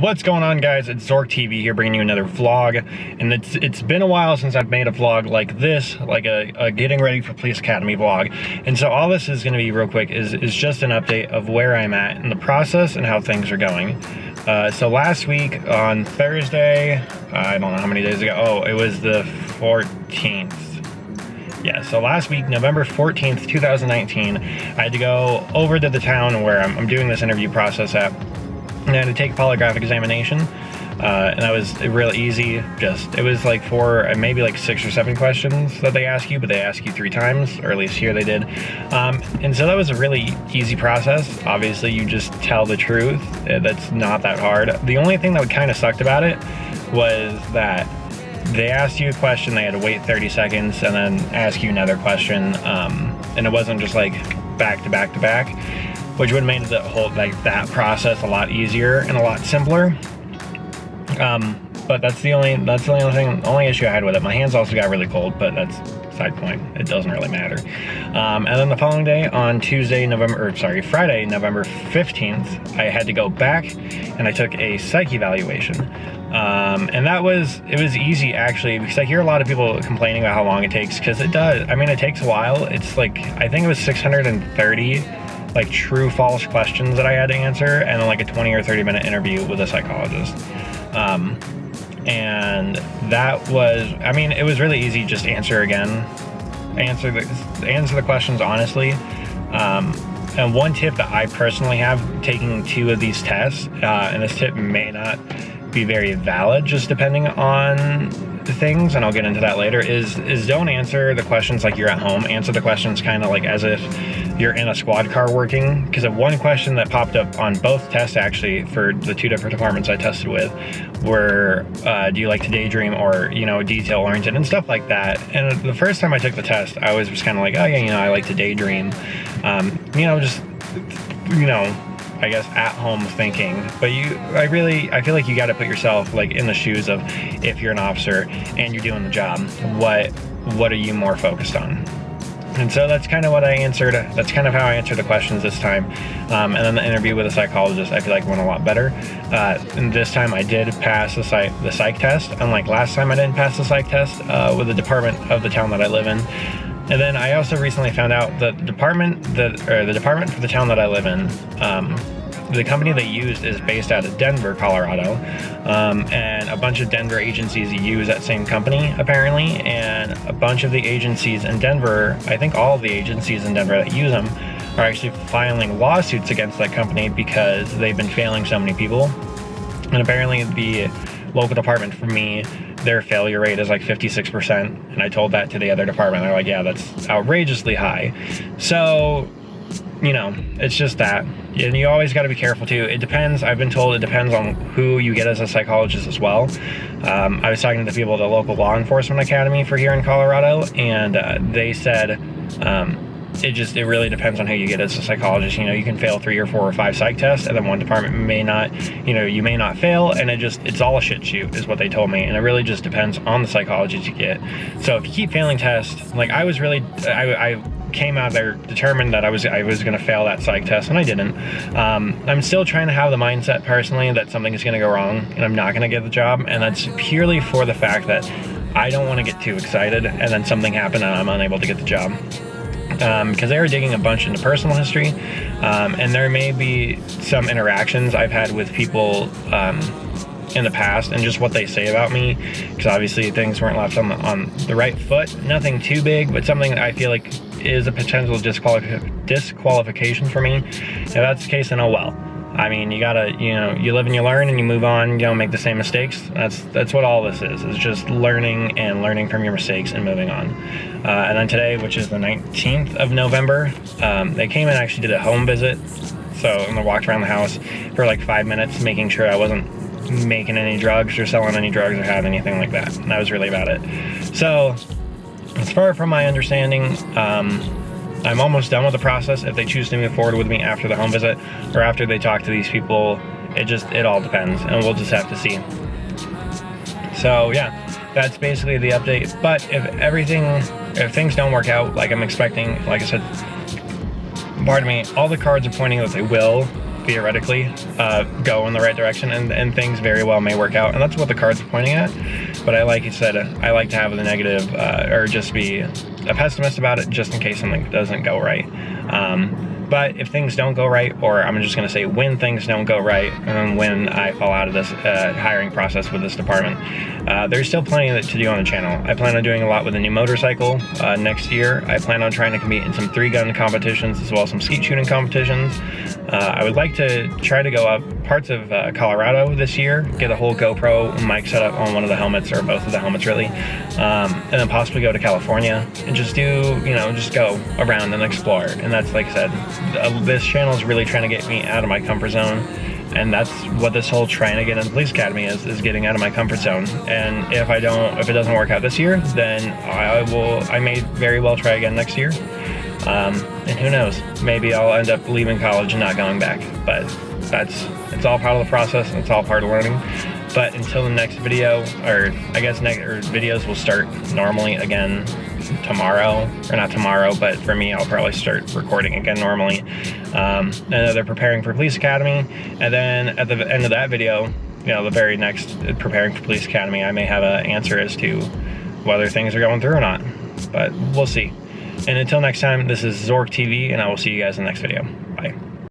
What's going on, guys? It's ZhorK TV here, bringing you another vlog, and it's been a while since I've made a vlog like this, like a getting ready for Police Academy vlog. And so all this is going to be real quick is just an update of where I'm at in the process and how things are going. So last week on Thursday, I don't know how many days ago. Oh, it was the 14th. Yeah, so last week, November 14th, 2019, I had to go over to the town where I'm doing this interview process at. And I had to take a polygraph examination, and that was really easy. It was like maybe like 6 or 7 questions that they ask you, but they ask you 3 times, or at least here they did. And so that was a really easy process. Obviously, you just tell the truth. That's not that hard. The only thing that kind of sucked about it was that they asked you a question, they had to wait 30 seconds, and then ask you another question, and it wasn't just like back to back to back, which would have made that process a lot easier and a lot simpler. But that's the only issue I had with it. My hands also got really cold, but that's side point. It doesn't really matter. And then the following day, on Friday, November 15th, I had to go back and I took a psych evaluation. And it was easy actually, because I hear a lot of people complaining about how long it takes, because it does. I mean, it takes a while. It's like, I think it was 630 like true false questions that I had to answer, and then like a 20 or 30 minute interview with a psychologist. And that was, I mean, it was really easy. Just answer the questions honestly. And one tip that I personally have, taking 2 of these tests, and this tip may not be very valid, just depending on the things, and I'll get into that later, is don't answer the questions like you're at home. Answer the questions kind of like as if you're in a squad car working, because of one question that popped up on both tests actually for the 2 different departments I tested with were, do you like to daydream, or, you know, detail oriented and stuff like that. And the first time I took the test, I was just kind of like, oh yeah, you know, I like to daydream, you know, just, you know, I guess at home thinking. But I feel like you got to put yourself like in the shoes of, if you're an officer and you're doing the job, what are you more focused on? And so that's kind of what I answered. That's kind of how I answered the questions this time. And then the interview with a psychologist, I feel like went a lot better. And this time I did pass the psych test. Unlike last time, I didn't pass the psych test with the department of the town that I live in. And then I also recently found out that the department for the town that I live in, the company they used is based out of Denver, Colorado, and a bunch of Denver agencies use that same company, apparently, and a bunch of the agencies in Denver, I think all of the agencies in Denver that use them, are actually filing lawsuits against that company because they've been failing so many people. And apparently the local department for me, their failure rate is like 56%, and I told that to the other department. They're like, yeah, that's outrageously high. So, you know, it's just that. And you always got to be careful too. It depends. I've been told it depends on who you get as a psychologist as well. I was talking to the people at the local law enforcement academy for here in Colorado, and they said it really depends on who you get as a psychologist. You know, you can fail 3 or 4 or 5 psych tests, and then one department may not, you know, you may not fail, and it's all a shit shoot is what they told me. And it really just depends on the psychologist you get. So if you keep failing tests, like I came out there determined that I was going to fail that psych test, and I didn't. I'm still trying to have the mindset personally that something is going to go wrong and I'm not going to get the job, and that's purely for the fact that I don't want to get too excited and then something happened and I'm unable to get the job. Because they were digging a bunch into personal history, and there may be some interactions I've had with people in the past, and just what they say about me, because obviously things weren't left on the right foot. Nothing too big, but something that I feel like is a potential disqualification for me. If that's the case, then oh well. I mean, you gotta, you know, you live and you learn and you move on. You don't make the same mistakes. That's what all this is. It's just learning from your mistakes and moving on. And then today, which is the 19th of November, they came and actually did a home visit. So I walked around the house for like 5 minutes, making sure I wasn't making any drugs or selling any drugs or having anything like that. And that was really about it. So as far from my understanding, I'm almost done with the process. If they choose to move forward with me after the home visit or after they talk to these people, it all depends, and we'll just have to see. So yeah, that's basically the update. But if things don't work out like I'm expecting, like I said, pardon me, all the cards are pointing that they will. theoretically go in the right direction, and things very well may work out, and that's what the cards are pointing at. But I, like you said, I like to have the negative or just be a pessimist about it, just in case something doesn't go right. But if things don't go right, or I'm just going to say when things don't go right, and when I fall out of this hiring process with this department, there's still plenty to do on the channel. I plan on doing a lot with a new motorcycle next year. I plan on trying to compete in some 3-gun competitions, as well as some skeet shooting competitions. I would like to try to go up parts of Colorado this year, get a whole GoPro mic set up on one of the helmets, or both of the helmets really, and then possibly go to California and just do, just go around and explore. And that's, like I said, this channel is really trying to get me out of my comfort zone, and that's what this whole trying to get in the police academy is getting out of my comfort zone. And if it doesn't work out this year, then I may very well try again next year. And who knows, maybe I'll end up leaving college and not going back, but it's all part of the process, and it's all part of learning. But until the next video, or I guess videos will start normally again tomorrow, or not tomorrow, but for me, I'll probably start recording again normally. And they're preparing for police academy, and then at the end of that video, the very next preparing for police academy, I may have an answer as to whether things are going through or not, but we'll see. And until next time, this is ZhorK TV, and I will see you guys in the next video.